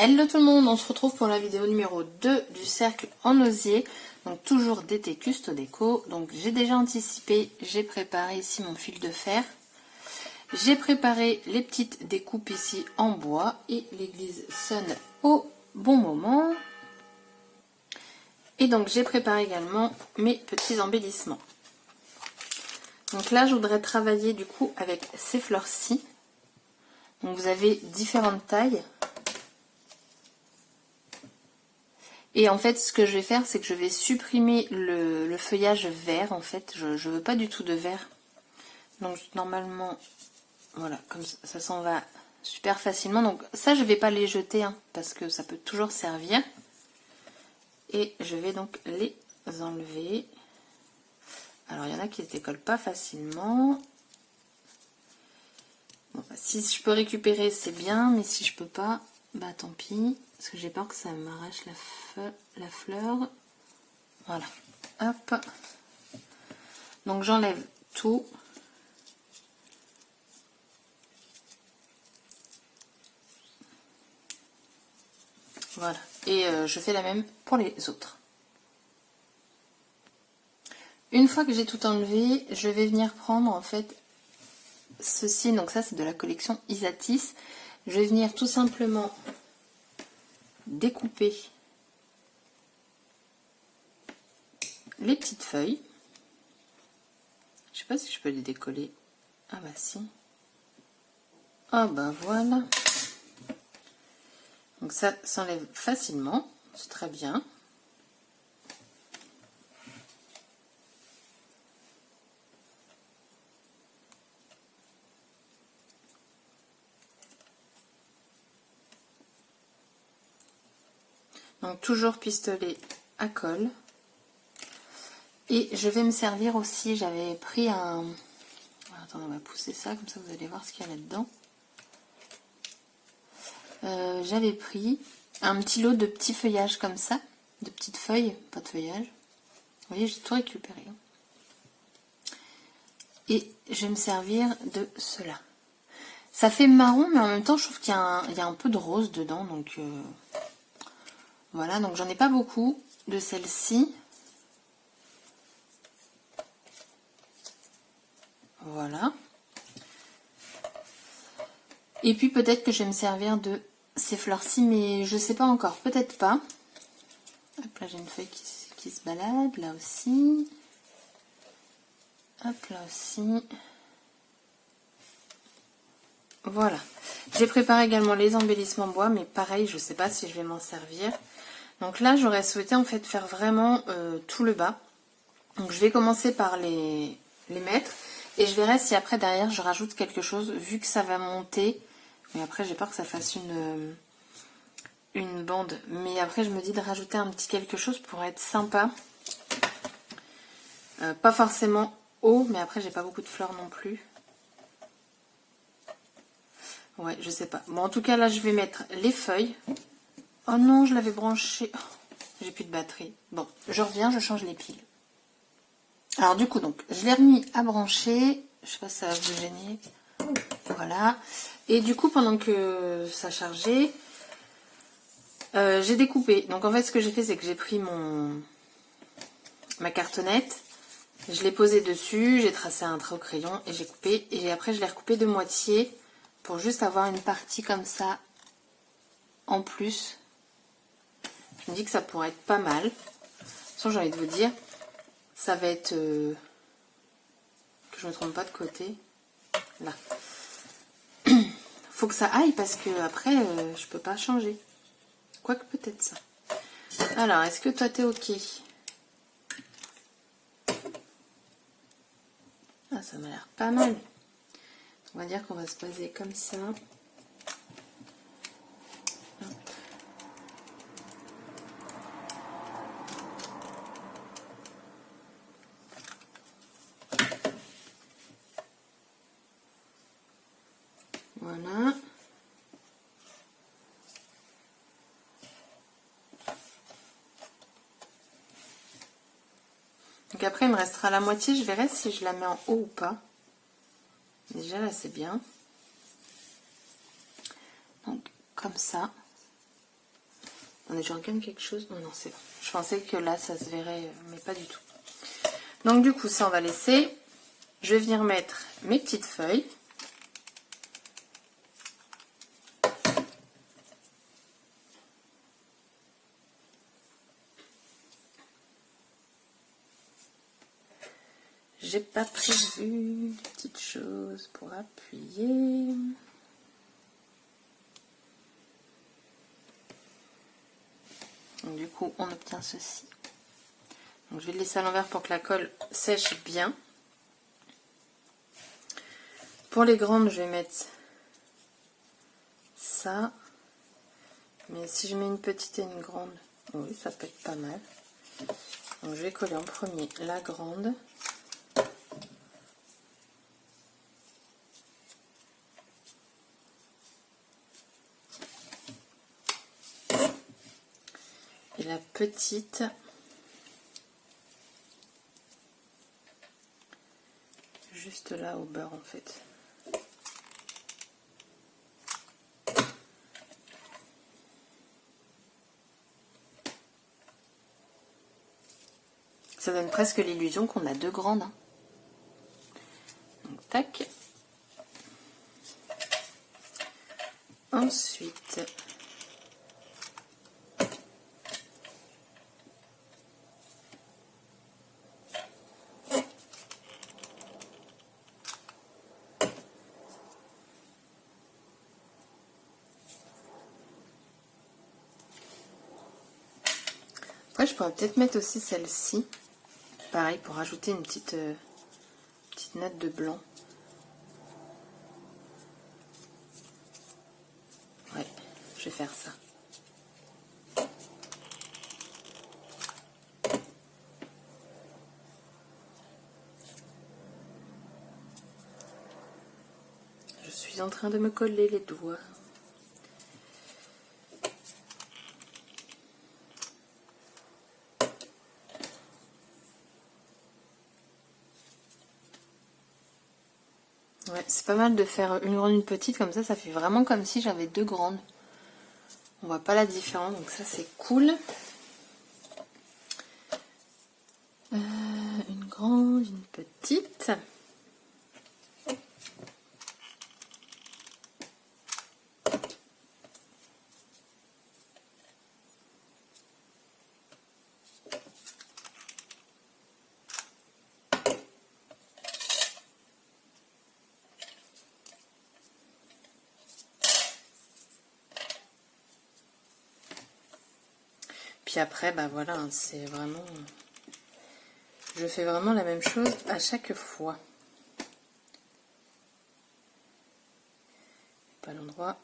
Hello tout le monde, on se retrouve pour la vidéo numéro 2 du cercle en osier. Donc toujours d'été Custo Déco. Donc j'ai déjà anticipé, j'ai préparé ici mon fil de fer. J'ai préparé les petites découpes ici en bois et l'église sonne au bon moment. Et donc j'ai préparé également mes petits embellissements. Donc là je voudrais travailler du coup avec ces fleurs-ci. Donc vous avez différentes tailles. Et en fait, ce que je vais faire, c'est que je vais supprimer le feuillage vert. En fait, je ne veux pas du tout de vert. Donc, normalement, voilà, comme ça s'en va super facilement. Donc, ça, je ne vais pas les jeter, hein, parce que ça peut toujours servir. Et je vais donc les enlever. Alors, il y en a qui ne se décollent pas facilement. Bon, bah, si je peux récupérer, c'est bien. Mais si je peux pas, bah tant pis. Parce que j'ai peur que ça m'arrache la fleur. Voilà. Hop. Donc j'enlève tout. Voilà. Et je fais la même pour les autres. Une fois que j'ai tout enlevé, je vais venir prendre en fait ceci. Donc ça c'est de la collection Isatis. Je vais venir tout simplement découper les petites feuilles. Je sais pas si je peux les décoller. Ah bah si. Ah bah voilà. Donc ça s'enlève facilement. C'est très bien. Donc toujours pistolet à colle. Et je vais me servir aussi, j'avais pris un... Attendez, on va pousser ça, comme ça vous allez voir ce qu'il y a là-dedans. J'avais pris un petit lot de petits feuillages comme ça, de petites feuilles, pas de feuillage. Vous voyez, j'ai tout récupéré. Et je vais me servir de cela. Ça fait marron, mais en même temps, je trouve qu'il y a un peu de rose dedans. Donc voilà, donc j'en ai pas beaucoup de celle-ci. Voilà. Et puis peut-être que je vais me servir de ces fleurs-ci, mais je sais pas encore, peut-être pas. Hop, là j'ai une feuille qui se balade, là aussi. Hop, là aussi. Voilà. J'ai préparé également les embellissements bois, mais pareil, je sais pas si je vais m'en servir. Donc là, j'aurais souhaité en fait faire vraiment tout le bas. Donc je vais commencer par les mettre. Et je verrai si après derrière je rajoute quelque chose, vu que ça va monter. Mais après j'ai peur que ça fasse une bande. Mais après je me dis de rajouter un petit quelque chose pour être sympa. Pas forcément haut, mais après j'ai pas beaucoup de fleurs non plus. Ouais, je sais pas. Bon, en tout cas là je vais mettre les feuilles. Oh non, je l'avais branché. Oh, j'ai plus de batterie. Bon, je reviens, je change les piles. Alors du coup, donc, je l'ai remis à brancher. Je sais pas si ça va vous gêner. Voilà. Et du coup, pendant que ça chargeait, j'ai découpé. Donc en fait, ce que j'ai fait, c'est que j'ai pris ma cartonnette. Je l'ai posée dessus, j'ai tracé un trait au crayon et j'ai coupé. Et après, je l'ai recoupé de moitié pour juste avoir une partie comme ça en plus. Je me dis que ça pourrait être pas mal. De toute façon, j'ai envie de vous dire, ça va être... que je ne me trompe pas de côté. Là. Faut que ça aille parce que après, je peux pas changer. Quoique peut-être ça. Alors, est-ce que toi, t'es OK? Ah, ça m'a l'air pas mal. On va dire qu'on va se baser comme ça. Voilà. Donc après, il me restera la moitié. Je verrai si je la mets en haut ou pas. Déjà, là, c'est bien. Donc, comme ça. On est déjà en gamme quelque chose? Non, non, c'est bon. Je pensais que là, ça se verrait, mais pas du tout. Donc du coup, ça, on va laisser. Je vais venir mettre mes petites feuilles. J'ai pas prévu de petites choses pour appuyer. Donc, du coup, on obtient ceci. Donc, je vais le laisser à l'envers pour que la colle sèche bien. Pour les grandes, je vais mettre ça. Mais si je mets une petite et une grande, oui, ça peut être pas mal. Donc, je vais coller en premier la grande. Et la petite, juste là au beurre en fait. Ça donne presque l'illusion qu'on a deux grandes. Hein. Donc tac. Ensuite, après je pourrais peut-être mettre aussi celle-ci. Pareil, pour rajouter une petite note de blanc. Ouais, je vais faire ça. Je suis en train de me coller les doigts. Ouais, c'est pas mal de faire une grande, une petite, comme ça fait vraiment comme si j'avais deux grandes. On voit pas la différence, donc ça c'est cool. Une grande, une petite. Puis après, bah voilà, hein, c'est vraiment... Je fais vraiment la même chose à chaque fois. Pas l'endroit.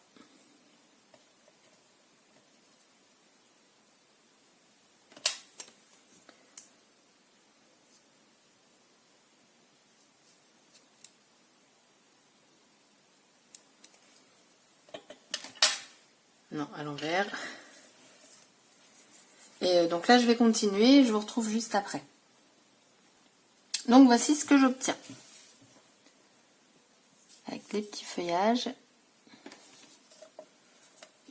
Non, à l'envers. Et donc là, je vais continuer. Je vous retrouve juste après. Donc voici ce que j'obtiens. Avec les petits feuillages.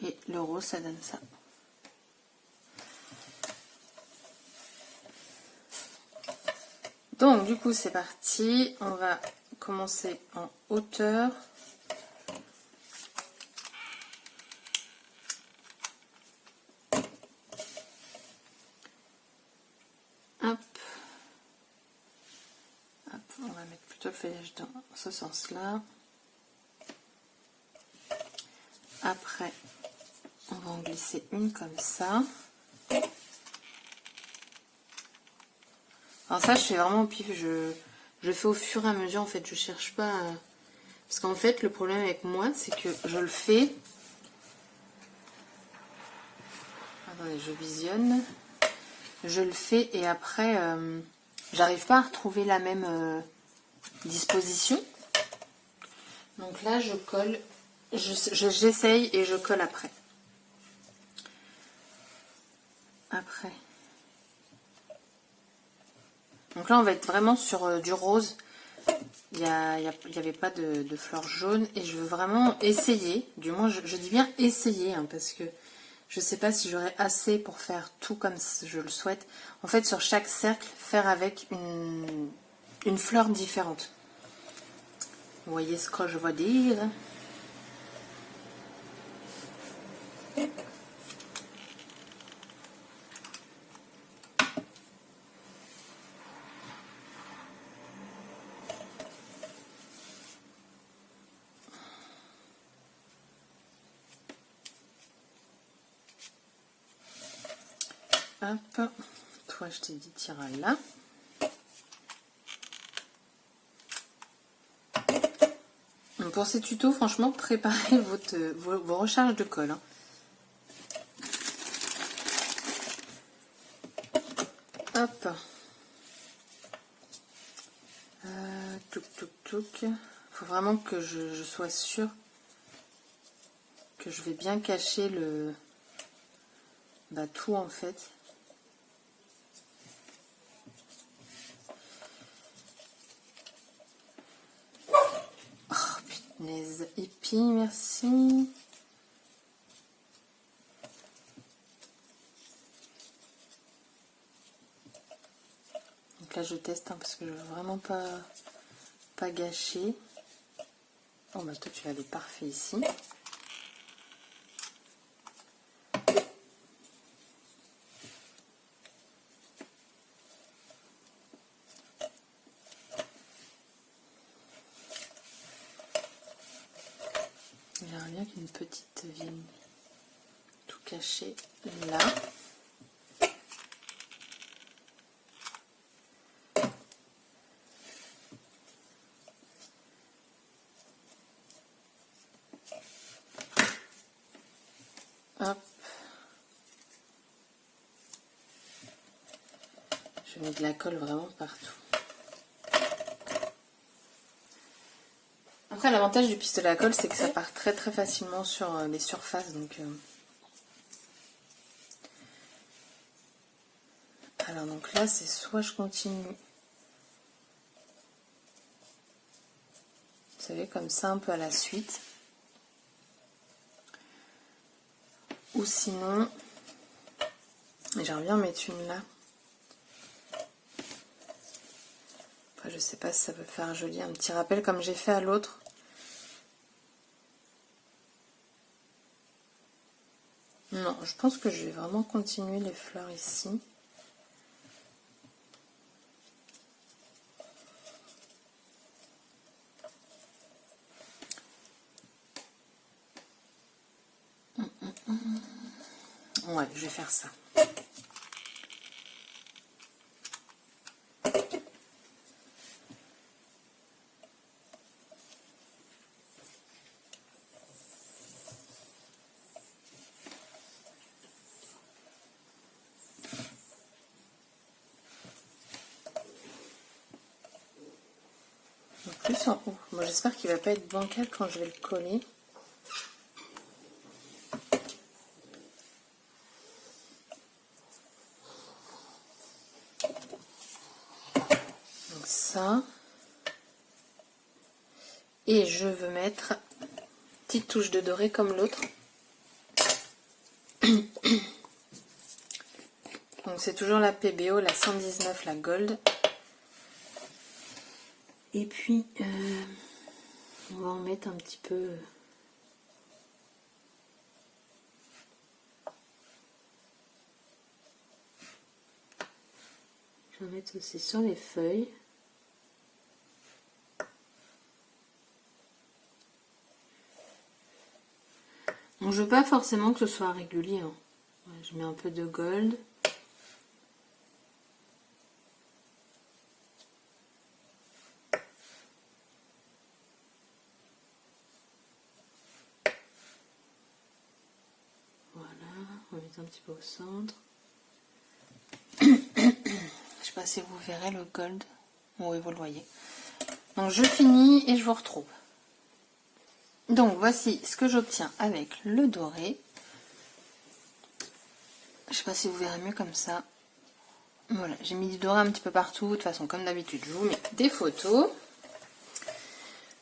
Et le rose, ça donne ça. Donc du coup, c'est parti. On va commencer en hauteur. Hop. Hop. On va mettre plutôt le feuillage dans ce sens-là. Après, on va en glisser une comme ça. Alors ça, je fais vraiment au pif. Je fais au fur et à mesure. En fait, je cherche pas... Parce qu'en fait, le problème avec moi, c'est que je le fais... Attendez, je visionne. Je le fais et après, j'arrive pas à retrouver la même disposition. Donc là, je colle... J'essaye et je colle après. Après. Donc là, on va être vraiment sur du rose. Il n'y avait pas de fleurs jaunes. Et je veux vraiment essayer. Du moins, je dis bien essayer. Hein, parce que Je ne sais pas si j'aurai assez pour faire tout comme je le souhaite. En fait, sur chaque cercle, faire avec une fleur différente. Vous voyez ce que je veux dire? Hop, toi je t'ai dit tire là. Pour ces tutos, franchement, préparez vos recharges de colle. Hein. Hop. Touc. Faut vraiment que je sois sûre que je vais bien cacher le tout en fait. Hippie, merci. Donc là je teste hein, parce que je veux vraiment pas gâcher. Oh bah toi tu l'avais parfait ici. J'aimerais bien qu'une petite vienne tout cachée là. Hop. Je mets de la colle vraiment partout. Après, l'avantage du pistolet à colle, c'est que ça part très très facilement sur les surfaces. Donc, alors, donc là, c'est soit je continue, vous savez, comme ça, un peu à la suite. Ou sinon, j'aimerais bien en mettre une là. Après, je sais pas si ça peut faire joli, un petit rappel comme j'ai fait à l'autre. Non, je pense que je vais vraiment continuer les fleurs ici. Ouais, je vais faire ça. Plus en haut. Bon, j'espère qu'il va pas être bancal quand je vais le coller. Donc ça. Et je veux mettre une petite touche de doré comme l'autre. Donc c'est toujours la PBO, la 119, la Gold. Et puis, on va en mettre un petit peu. Je vais mettre aussi sur les feuilles. Donc je veux pas forcément que ce soit régulier. Hein. Ouais, je mets un peu de gold. On va mettre un petit peu au centre. Je sais pas si vous verrez le gold. Oui, vous le voyez. Donc je finis et je vous retrouve. Donc voici ce que j'obtiens avec le doré. Je sais pas si vous verrez mieux comme ça. Voilà, j'ai mis du doré un petit peu partout. De toute façon, comme d'habitude, je vous mets des photos.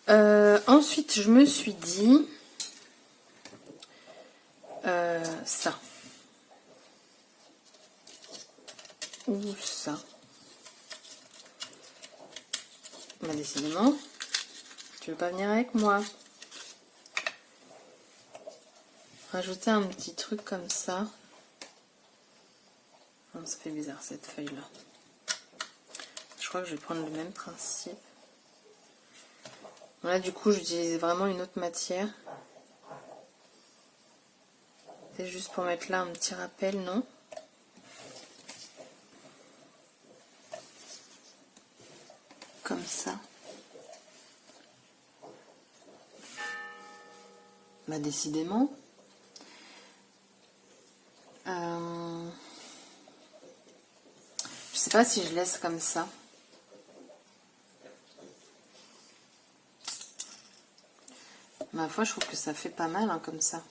Ensuite, je me suis dit... ça. ou ça. Bah décidément, tu veux pas venir avec moi? Rajouter un petit truc comme ça. Non, ça fait bizarre cette feuille là. Je crois que je vais prendre le même principe. Bon, là du coup j'utilise vraiment une autre matière. C'est juste pour mettre là un petit rappel, non? Comme ça. Bah décidément. Je sais pas si je laisse comme ça. Ma foi, je trouve que ça fait pas mal hein, comme ça.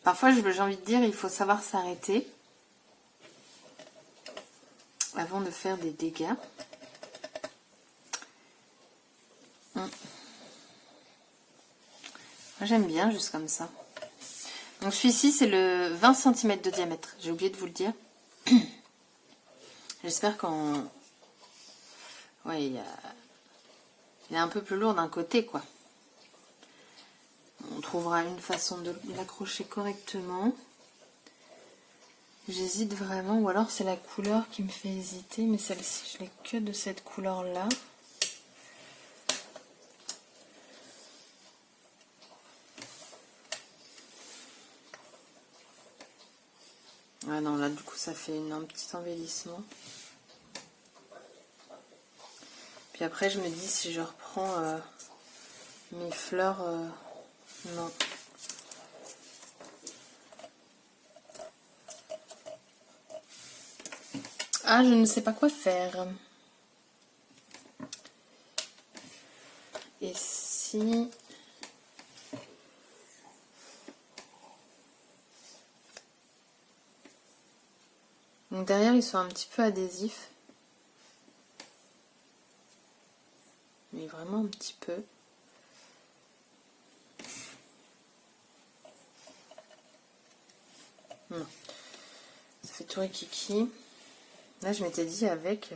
Parfois, j'ai envie de dire, il faut savoir s'arrêter avant de faire des dégâts. Moi, j'aime bien juste comme ça. Donc celui-ci, c'est le 20 cm de diamètre. J'ai oublié de vous le dire. J'espère qu'en... Ouais, il est un peu plus lourd d'un côté, quoi. On trouvera une façon de l'accrocher correctement. J'hésite vraiment, ou alors c'est la couleur qui me fait hésiter, mais celle-ci, je l'ai que de cette couleur-là. Ah non, là du coup ça fait un petit embellissement. Puis après je me dis si je reprends mes fleurs, non. Ah, je ne sais pas quoi faire. Et si... Donc derrière ils sont un petit peu adhésifs. Mais vraiment un petit peu. Non. Ça fait tout rikiki. Là je m'étais dit avec...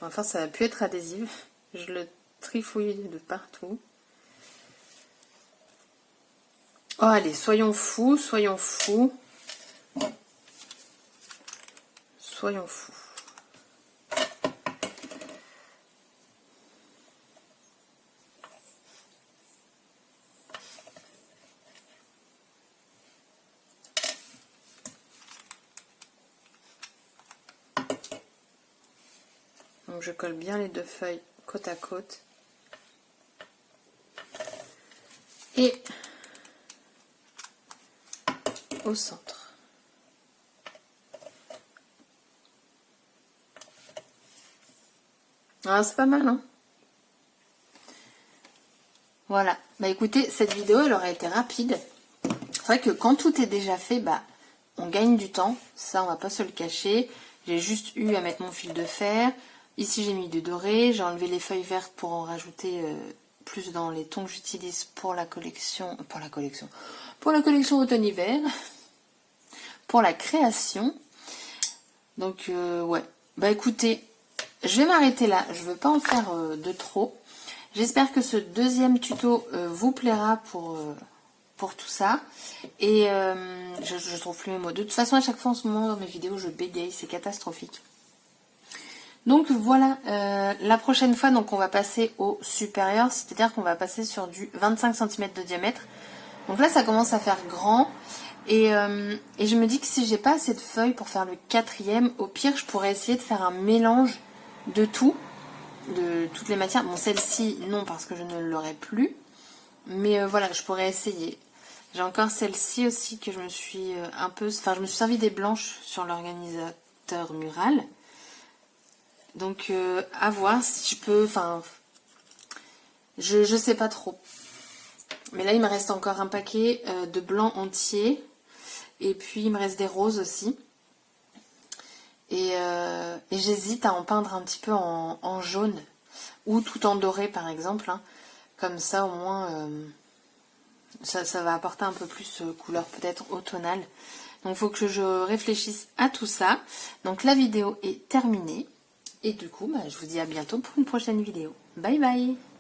Enfin ça a pu être adhésif. Je le trifouille de partout. Oh allez, soyons fous, soyons fous. Soyons fous. Donc je colle bien les deux feuilles côte à côte. Et au centre. Ah, c'est pas mal, hein? Voilà. Bah écoutez, cette vidéo, elle aurait été rapide. C'est vrai que quand tout est déjà fait, bah, on gagne du temps. Ça, on va pas se le cacher. J'ai juste eu à mettre mon fil de fer. Ici, j'ai mis du doré. J'ai enlevé les feuilles vertes pour en rajouter plus dans les tons que j'utilise pour la collection. Pour la collection automne-hiver. Pour la création. Donc, ouais. Bah écoutez, je vais m'arrêter là. Je veux pas en faire de trop. J'espère que ce deuxième tuto vous plaira pour tout ça. Et je trouve plus mes mots. De toute façon, à chaque fois en ce moment dans mes vidéos, je bégaye. C'est catastrophique. Donc voilà, la prochaine fois, donc on va passer au supérieur. C'est-à-dire qu'on va passer sur du 25 cm de diamètre. Donc là, ça commence à faire grand. Et je me dis que si j'ai pas assez de feuilles pour faire le quatrième, au pire, je pourrais essayer de faire un mélange de tout. De toutes les matières. Bon, celle-ci, non, parce que je ne l'aurai plus. Mais voilà, je pourrais essayer. J'ai encore celle-ci aussi que je me suis un peu... Enfin, je me suis servi des blanches sur l'organisateur mural. Donc, à voir si je peux... Enfin, je sais pas trop. Mais là, il me reste encore un paquet de blanc entier. Et puis, il me reste des roses aussi. Et j'hésite à en peindre un petit peu en jaune. Ou tout en doré, par exemple. Hein. Comme ça, au moins, Ça va apporter un peu plus couleur peut-être automnale. Donc il faut que je réfléchisse à tout ça. Donc la vidéo est terminée. Et du coup, je vous dis à bientôt pour une prochaine vidéo. Bye bye!